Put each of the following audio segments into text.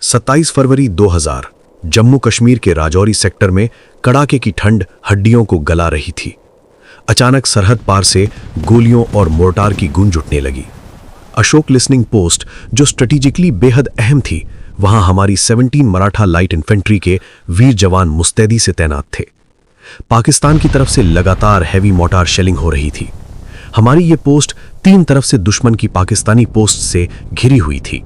27 फरवरी 2000 जम्मू कश्मीर के राजौरी सेक्टर में कड़ाके की ठंड हड्डियों को गला रही थी। अचानक सरहद पार से गोलियों और मोर्टार की गूंज उठने लगी। अशोक लिसनिंग पोस्ट, जो स्ट्रेटेजिकली बेहद अहम थी, वहां हमारी 17 मराठा लाइट इन्फेंट्री के वीर जवान मुस्तैदी से तैनात थे। पाकिस्तान की तरफ से लगातार हैवी मोर्टार शेलिंग हो रही थी। हमारी ये पोस्ट 3 तरफ से दुश्मन की पाकिस्तानी पोस्ट से घिरी हुई थी।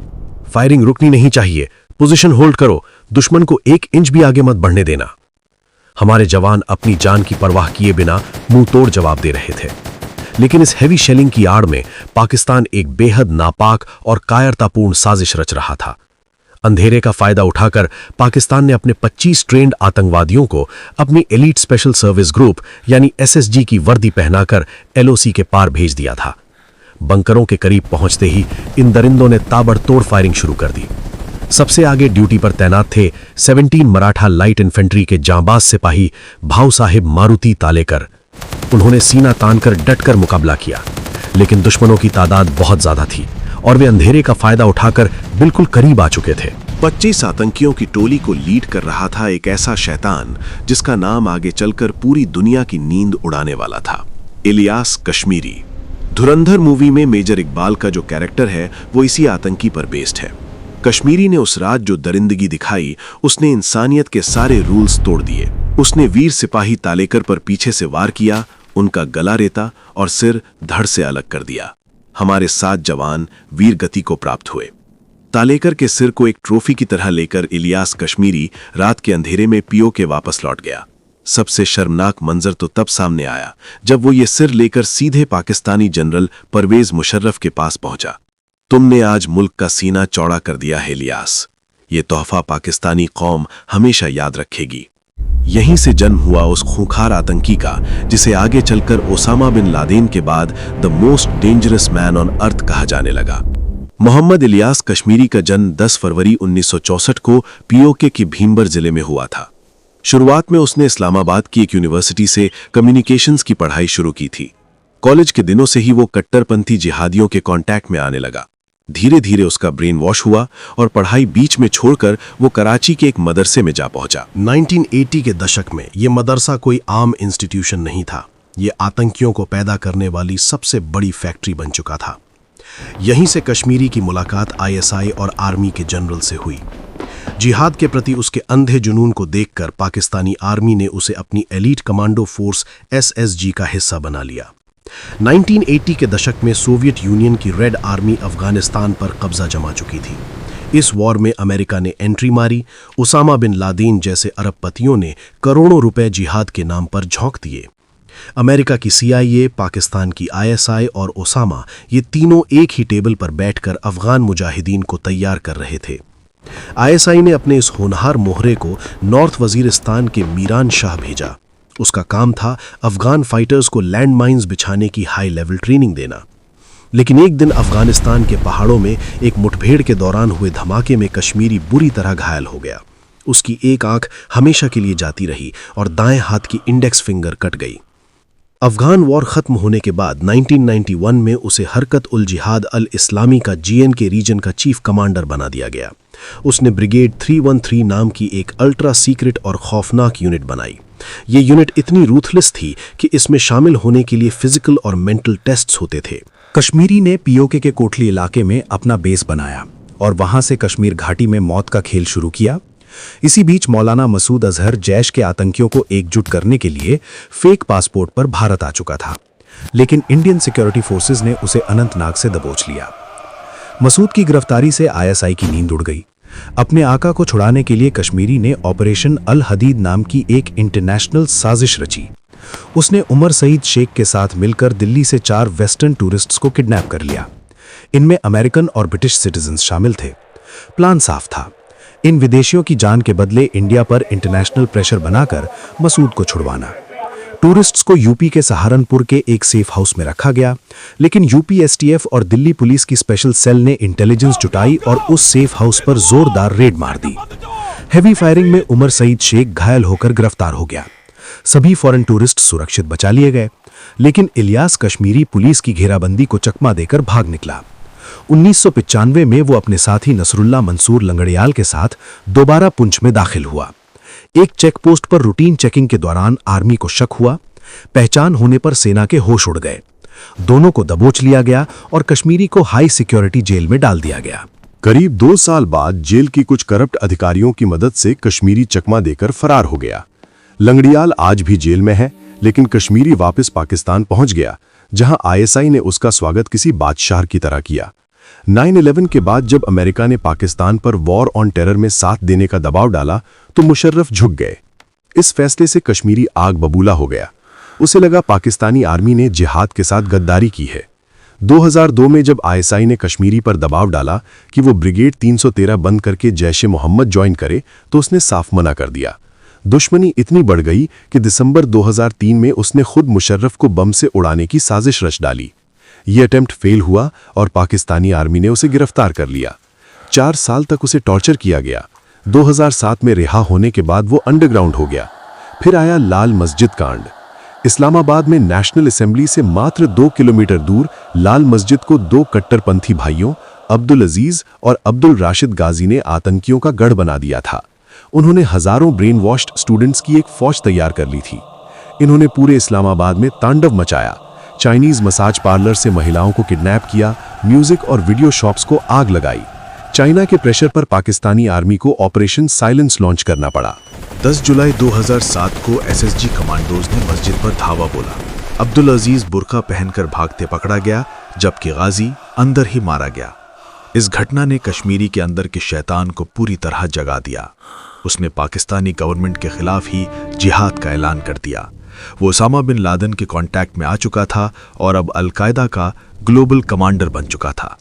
फायरिंग रुकनी नहीं चाहिए, पोजीशन होल्ड करो, दुश्मन को 1 इंच भी आगे मत बढ़ने देना। हमारे जवान अपनी जान की परवाह किए बिना मुंह तोड़ जवाब दे रहे थे। लेकिन इस हैवी शेलिंग की आड़ में पाकिस्तान एक बेहद नापाक और कायरतापूर्ण साजिश रच रहा था। अंधेरे का फायदा उठाकर पाकिस्तान ने अपने 25 ट्रेंड आतंकवादियों को अपनी एलीट स्पेशल सर्विस ग्रुप यानी एसएसजी की वर्दी पहनाकर एलओसी के पार भेज दिया था। बंकरों के करीब पहुंचते ही इन दरिंदों ने ताबड़तोड़ फायरिंग शुरू कर दी। सबसे आगे ड्यूटी पर तैनात थे 17 मराठा लाइट इन्फेंट्री के जांबाज सिपाही भाऊ साहिब मारुति तालेकर। उन्होंने सीना तानकर डटकर मुकाबला किया, लेकिन दुश्मनों की तादाद बहुत ज्यादा थी और वे अंधेरे का फायदा उठाकर बिल्कुल करीब आ चुके थे। 25 आतंकियों की टोली को लीड कर रहा था एक ऐसा शैतान जिसका नाम आगे चलकर पूरी दुनिया की नींद उड़ाने वाला था, इलियास कश्मीरी। धुरंधर मूवी में मेजर इकबाल का जो कैरेक्टर है वो इसी आतंकी पर बेस्ड है। कश्मीरी ने उस रात जो दरिंदगी दिखाई, उसने इंसानियत के सारे रूल्स तोड़ दिए। उसने वीर सिपाही तालेकर पर पीछे से वार किया, उनका गला रेता और सिर धड़ से अलग कर दिया। हमारे 7 जवान वीर गति को प्राप्त हुए। तालेकर के सिर को एक ट्रॉफी की तरह लेकर इलियास कश्मीरी रात के अंधेरे में पीओके वापस लौट गया। सबसे शर्मनाक मंजर तो तब सामने आया जब वो ये सिर लेकर सीधे पाकिस्तानी जनरल परवेज मुशर्रफ के पास पहुंचा। तुमने आज मुल्क का सीना चौड़ा कर दिया है इलियास। ये तोहफा पाकिस्तानी कौम हमेशा याद रखेगी। यहीं से जन्म हुआ उस खूंखार आतंकी का जिसे आगे चलकर ओसामा बिन लादेन के बाद the most dangerous man on earth कहा जाने लगा। मोहम्मद इलियास कश्मीरी का जन्म 10 फरवरी 1964 को पीओके के भीमबर जिले में हुआ था। शुरुआत में उसने इस्लामाबाद की एक यूनिवर्सिटी से कम्युनिकेशंस की पढ़ाई शुरू की थी। कॉलेज के दिनों से ही वो कट्टरपंथी जिहादियों के कांटेक्ट में आने लगा। धीरे धीरे उसका ब्रेन वॉश हुआ और पढ़ाई बीच में छोड़कर वो कराची के एक मदरसे में जा पहुंचा। 1980 के दशक में ये मदरसा कोई आम इंस्टीट्यूशन नहीं था। ये आतंकियों को पैदा करने वाली सबसे बड़ी फैक्ट्री बन चुका था। यहीं से कश्मीरी की मुलाकात आईएसआई और आर्मी के जनरल से हुई। जिहाद के प्रति उसके अंधे जुनून को देखकर पाकिस्तानी आर्मी ने उसे अपनी एलीट कमांडो फोर्स एसएसजी का हिस्सा बना लिया। 1980 के दशक में सोवियत यूनियन की रेड आर्मी अफगानिस्तान पर कब्जा जमा चुकी थी। इस वॉर में अमेरिका ने एंट्री मारी। उसामा बिन लादेन जैसे अरबपतियों ने करोड़ों रुपए जिहाद के नाम पर झोंक दिए। अमेरिका की CIA, पाकिस्तान की ISI और ओसामा, ये तीनों एक ही टेबल पर बैठकर अफगान मुजाहिदीन को तैयार कर रहे थे। ISI ने अपने इस होनहार मोहरे को नॉर्थ वजीरिस्तान के मीरान शाह भेजा। उसका काम था अफगान फाइटर्स को लैंड माइन्स बिछाने की हाई लेवल ट्रेनिंग देना। लेकिन एक दिन अफगानिस्तान के पहाड़ों में एक मुठभेड़ के दौरान हुए धमाके में कश्मीरी बुरी तरह घायल हो गया। उसकी एक आंख हमेशा के लिए जाती रही और दाएं हाथ की इंडेक्स फिंगर कट गई। अफगान वॉर खत्म होने के बाद 1991 में उसे हरकत उल जिहाद अल इस्लामी का GNK रीजन का चीफ कमांडर बना दिया गया। उसने ब्रिगेड 313 नाम की एक अल्ट्रा सीक्रेट और खौफनाक यूनिट बनाई। ये यूनिट इतनी रूथलेस थी कि इसमें शामिल होने के लिए फिजिकल और मेंटल टेस्ट्स होते थे। कश्मीरी ने पीओके के कोटली इलाके में अपना बेस बनाया और वहां से कश्मीर घाटी में मौत का खेल शुरू किया। इसी बीच मौलाना मसूद अजहर जैश के आतंकियों को एकजुट करने के लिए फेक पासपोर्ट पर भारत आ चुका था, लेकिन इंडियन सिक्योरिटी फोर्सेस ने उसे अनंतनाग से दबोच लिया। मसूद की गिरफ्तारी से ISI की नींद उड़ गई। अपने आका को छुड़ाने के लिए कश्मीरी ने ऑपरेशन अल हदीद नाम की एक इंटरनेशनल साजिश रची। उसने उमर सईद शेख के साथ मिलकर दिल्ली से 4 वेस्टर्न टूरिस्ट्स को किडनैप कर लिया। इनमें अमेरिकन और ब्रिटिश सिटीजन्स शामिल थे। प्लान साफ था, इन विदेशियों की जान के बदले इंडिया पर इंटरनेशनल प्रेशर बनाकर मसूद को छुड़वाना। टूरिस्ट्स को यूपी के सहारनपुर के एक सेफ हाउस में रखा गया, लेकिन यूपी STF और दिल्ली पुलिस की स्पेशल सेल ने इंटेलिजेंस जुटाई और उस सेफ हाउस पर जोरदार रेड मार दी। हैवी फायरिंग में उमर सईद शेख घायल होकर गिरफ्तार हो गया। सभी फॉरेन टूरिस्ट सुरक्षित बचा लिए गए, लेकिन इलियास कश्मीरी पुलिस की घेराबंदी को चकमा देकर भाग निकला। 1995 में वो अपने साथी नसरुल्ला मंसूर लंगड़ियाल के साथ दोबारा पुंछ में दाखिल हुआ। एक चेक पोस्ट पर रूटीन चेकिंग के दौरान आर्मी को शक हुआ। पहचान होने पर सेना के होश उड़ गए। दोनों को दबोच लिया गया और कश्मीरी को हाई सिक्योरिटी जेल में डाल दिया गया। करीब 2 साल बाद जेल की कुछ करप्ट अधिकारियों की मदद से कश्मीरी चकमा देकर फरार हो गया। लंगड़ियाल आज भी जेल में है, लेकिन कश्मीरी वापस पाकिस्तान पहुंच गया, जहां आईएसआई ने उसका स्वागत किसी बादशाह की तरह किया। 9/11 के बाद जब अमेरिका ने पाकिस्तान पर वॉर ऑन टेरर में साथ देने का दबाव डाला तो मुशर्रफ झुक गए। इस फैसले से कश्मीरी आग बबूला हो गया। उसे लगा पाकिस्तानी आर्मी ने जिहाद के साथ गद्दारी की है। 2002 में जब आईएसआई ने कश्मीरी पर दबाव डाला कि वो ब्रिगेड 313 बंद करके जैश ए मोहम्मद ज्वाइन करे, तो उसने साफ मना कर दिया। दुश्मनी इतनी बढ़ गई कि दिसंबर 2003 में उसने खुद मुशर्रफ को बम से उड़ाने की साजिश रच डाली। ये अटेम्प्ट फेल हुआ और पाकिस्तानी आर्मी ने उसे गिरफ्तार कर लिया। 4 साल तक उसे टॉर्चर किया गया। 2007 में रिहा होने के बाद वो अंडरग्राउंड हो गया। फिर आया लाल मस्जिद कांड। इस्लामाबाद में नेशनल असेंबली से मात्र 2 किलोमीटर दूर लाल मस्जिद को 2 कट्टरपंथी भाइयों अब्दुल अजीज और अब्दुल राशिद गाजी ने आतंकियों का गढ़ बना दिया था। उन्होंने हजारों ब्रेन वॉश्ड स्टूडेंट्स की एक फौज तैयार कर ली थी। इन्होंने पूरे इस्लामाबाद में तांडव मचाया। चाइनीज मसाज पार्लर से महिलाओं को किडनैप किया, म्यूजिक और वीडियो शॉप्स को आग लगाई। चाइना के प्रेशर पर पाकिस्तानी आर्मी को ऑपरेशन साइलेंस लॉन्च करना पड़ा। 10 जुलाई 2007 को एसएसजी कमांडोज ने मस्जिद पर धावा बोला। अब्दुल अजीज बुर्का पहनकर भागते पकड़ा गया, जबकि गाजी अंदर ही मारा गया। इस घटना ने कश्मीरी के अंदर के शैतान को पूरी तरह जगा दिया। उसने पाकिस्तानी गवर्नमेंट के खिलाफ ही जिहाद का ऐलान कर दिया। वो ओसामा बिन लादेन के कांटेक्ट में आ चुका था और अब अलकायदा का ग्लोबल कमांडर बन चुका था।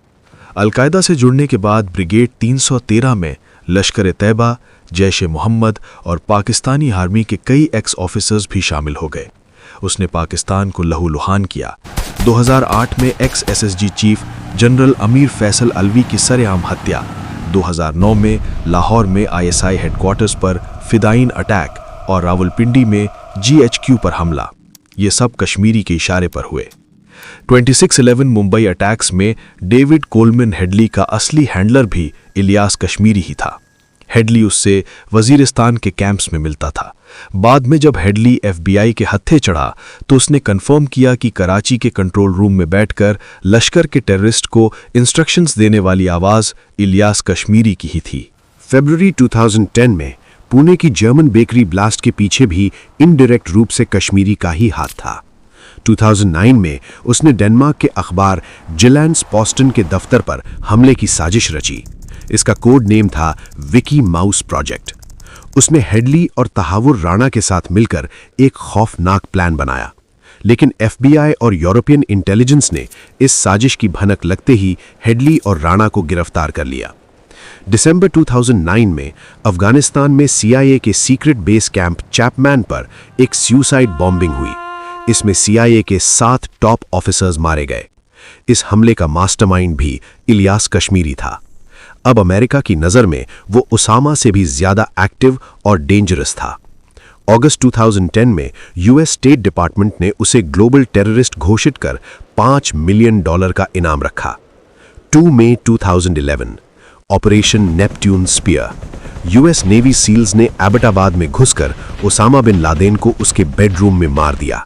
अलकायदा से जुड़ने के बाद ब्रिगेड 313 में लश्कर तैयबा, जैश ए मोहम्मद और पाकिस्तानी आर्मी के कई एक्स ऑफिसर्स भी शामिल हो गए। उसने पाकिस्तान को लहूलुहान किया। 2008 में x SSG chief general Amir Faisal Alvi की सरेआम हत्या। 2009 में लाहौर में आईएसआई हेडक्वार्टर्स पर फिदाइन अटैक और रावलपिंडी में जीएचक्यू पर हमला। ये सब कश्मीरी के इशारे पर हुए। 26/11 मुंबई अटैक्स में डेविड कोलमैन हेडली का असली हैंडलर भी इलियास कश्मीरी ही था। हेडली उससे वजीरिस्तान के कैंप्स में मिलता था। बाद में जब हेडली एफबीआई के हत्थे चढ़ा तो उसने कंफर्म किया कि कराची के कंट्रोल रूम में बैठकर लश्कर के टेररिस्ट को इंस्ट्रक्शंस देने वाली आवाज इलियास कश्मीरी की ही थी। फरवरी 2010 में पुणे की जर्मन बेकरी ब्लास्ट के पीछे भी इनडायरेक्ट रूप से कश्मीरी का ही हाथ था। 2009 में उसने डेनमार्क के अखबार जिलैंड्स पोस्टन के दफ्तर पर हमले की साजिश रची। इसका कोड नेम था विकी माउस प्रोजेक्ट। उसने हेडली और तहावुर राणा के साथ मिलकर एक खौफनाक प्लान बनाया, लेकिन एफबीआई और यूरोपियन इंटेलिजेंस ने इस साजिश की भनक लगते ही हेडली और राणा को गिरफ्तार कर लिया। दिसंबर 2009 में अफगानिस्तान में सीआईए के सीक्रेट बेस कैंप चैपमैन पर एक सुसाइड बॉम्बिंग हुई। इसमें सीआईए के 7 टॉप ऑफिसर्स मारे गए। इस हमले का मास्टरमाइंड भी इलियास कश्मीरी था। अब अमेरिका की नज़र में वो उसामा से भी ज्यादा एक्टिव और डेंजरस था। अगस्त 2010 में यूएस स्टेट डिपार्टमेंट ने उसे ग्लोबल टेररिस्ट घोषित कर $5 मिलियन का इनाम रखा। 2 मई 2011 operation Neptune spear. US navy SEALs ने एबटाबाद में घुसकर ओसामा बिन लादेन को उसके बेडरूम में मार दिया।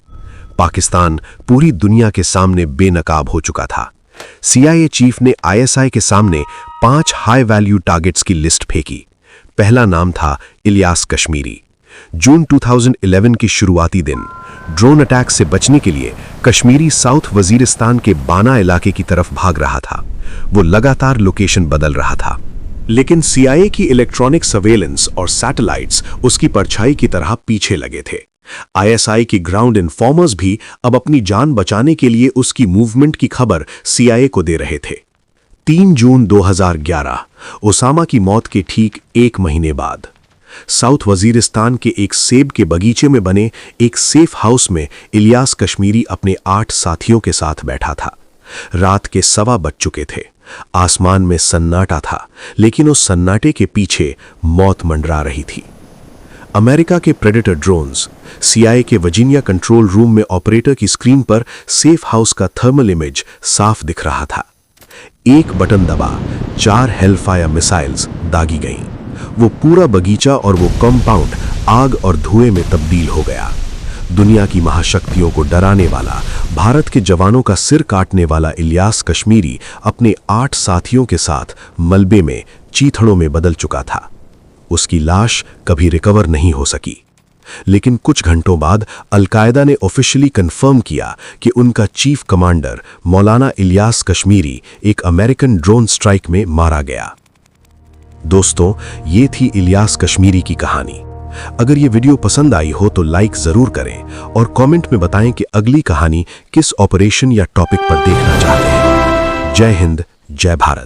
पाकिस्तान पूरी दुनिया के सामने बेनकाब हो चुका था। सीआईए चीफ ने आईएसआई के सामने 5 हाई वैल्यू टारगेट्स की लिस्ट फेंकी। पहला नाम था इलियास कश्मीरी। जून 2011 की शुरुआती दिन ड्रोन अटैक से बचने के लिए कश्मीरी साउथ वजीरिस्तान के बाना इलाके की तरफ भाग रहा था। वो लगातार लोकेशन बदल रहा था, लेकिन सीआईए की इलेक्ट्रॉनिक सर्वेलेंस और सैटेलाइट्स उसकी परछाई की तरह पीछे लगे थे। आईएसआई की ग्राउंड इन्फॉर्मर्स भी अब अपनी जान बचाने के लिए उसकी मूवमेंट की खबर सीआईए को दे रहे थे। 3 जून 2011 ओसामा की मौत के ठीक 1 महीने बाद साउथ वजीरिस्तान के एक सेब के बगीचे में बने एक सेफ हाउस में इलियास कश्मीरी अपने 8 साथियों के साथ बैठा था। रात के 1:15 बज चुके थे। आसमान में सन्नाटा था, लेकिन उस सन्नाटे के पीछे मौत मंडरा रही थी। अमेरिका के प्रेडेटर ड्रोन्स सीआईए के वर्जीनिया कंट्रोल रूम में ऑपरेटर की स्क्रीन पर सेफ हाउस का थर्मल इमेज साफ दिख रहा था। एक बटन दबा 4 हेलफायर मिसाइल्स दागी गईं। वो पूरा बगीचा और वो कंपाउंड आग और धुएं में तब्दील हो गया। दुनिया की महाशक्तियों को डराने वाला, भारत के जवानों का सिर काटने वाला इलियास कश्मीरी अपने 8 साथियों के साथ मलबे में चीथड़ों में बदल चुका था। उसकी लाश कभी रिकवर नहीं हो सकी, लेकिन कुछ घंटों बाद अल-कायदा ने ऑफिशियली कंफर्म किया कि उनका चीफ कमांडर मौलाना इलियास कश्मीरी एक अमेरिकन ड्रोन स्ट्राइक में मारा गया। दोस्तों, ये थी इलियास कश्मीरी की कहानी। अगर ये वीडियो पसंद आई हो तो लाइक जरूर करें और कमेंट में बताएं कि अगली कहानी किस ऑपरेशन या टॉपिक पर देखना चाहते हैं। जय हिंद, जय भारत।